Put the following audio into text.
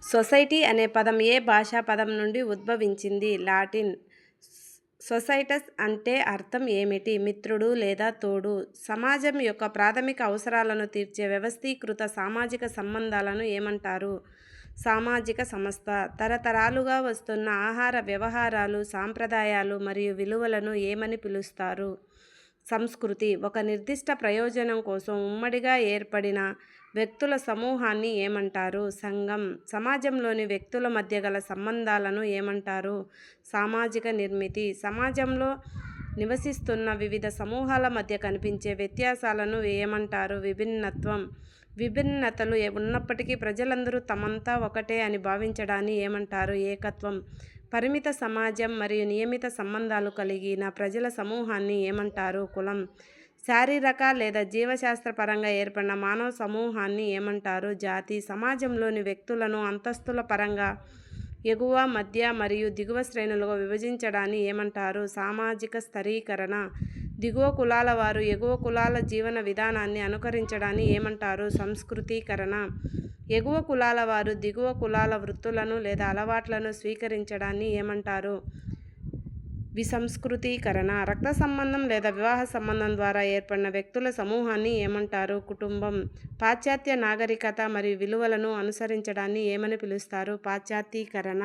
Society అనే పదం ఏ భాషా పదం నుండి ఉద్భవించింది? లాటిన్. సొసైటస్ అంటే అర్థం ఏమిటి? మిత్రుడు లేదా తోడు. సమాజం యొక్క ప్రాథమిక అవసరాలను తీర్చే వ్యవస్థీకృత సామాజిక సంబంధాలను ఏమంటారు? సామాజిక సంస్థ. తరతరాలుగా వస్తున్న ఆహార వ్యవహారాలు, సాంప్రదాయాలు మరియు విలువలను ఏమని పిలుస్తారు? సంస్కృతి. ఒక నిర్దిష్ట ప్రయోజనం కోసం ఉమ్మడిగా ఏర్పడిన వ్యక్తుల సమూహాన్ని ఏమంటారు? సంఘం. సమాజంలోని వ్యక్తుల మధ్య గల సంబంధాలను ఏమంటారు? సామాజిక నిర్మితి. సమాజంలో నివసిస్తున్న వివిధ సమూహాల మధ్య కనిపించే వ్యత్యాసాలను ఏమంటారు? విభిన్నత్వం. విభిన్నతలు ఉన్నప్పటికీ ప్రజలందరూ తమంతా ఒకటే అని భావించడాన్ని ఏమంటారు? ఏకత్వం. పరిమిత సమాజం మరియు నియమిత సంబంధాలు కలిగిన ప్రజల సమూహాన్ని ఏమంటారు? కులం. శారీరక లేదా జీవశాస్త్రపరంగా ఏర్పడిన మానవ సమూహాన్ని ఏమంటారు? జాతి. సమాజంలోని వ్యక్తులను అంతస్తుల పరంగా ఎగువ, మధ్య మరియు దిగువ శ్రేణులుగా విభజించడాన్ని ఏమంటారు? సామాజిక స్థరీకరణ. దిగువ కులాల వారు ఎగువ కులాల జీవన విధానాన్ని అనుకరించడాన్ని ఏమంటారు? సంస్కృతీకరణ. ఎగువ కులాల వారు దిగువ కులాల వృత్తులను లేదా అలవాట్లను స్వీకరించడాన్ని ఏమంటారు? విసంస్కృతీకరణ. రక్త సంబంధం లేదా వివాహ సంబంధం ద్వారా ఏర్పడిన వ్యక్తుల సమూహాన్ని ఏమంటారు? కుటుంబం. పాశ్చాత్య నాగరికత మరియు విలువలను అనుసరించడాన్ని ఏమని పిలుస్తారు? పాశ్చాత్తీకరణ.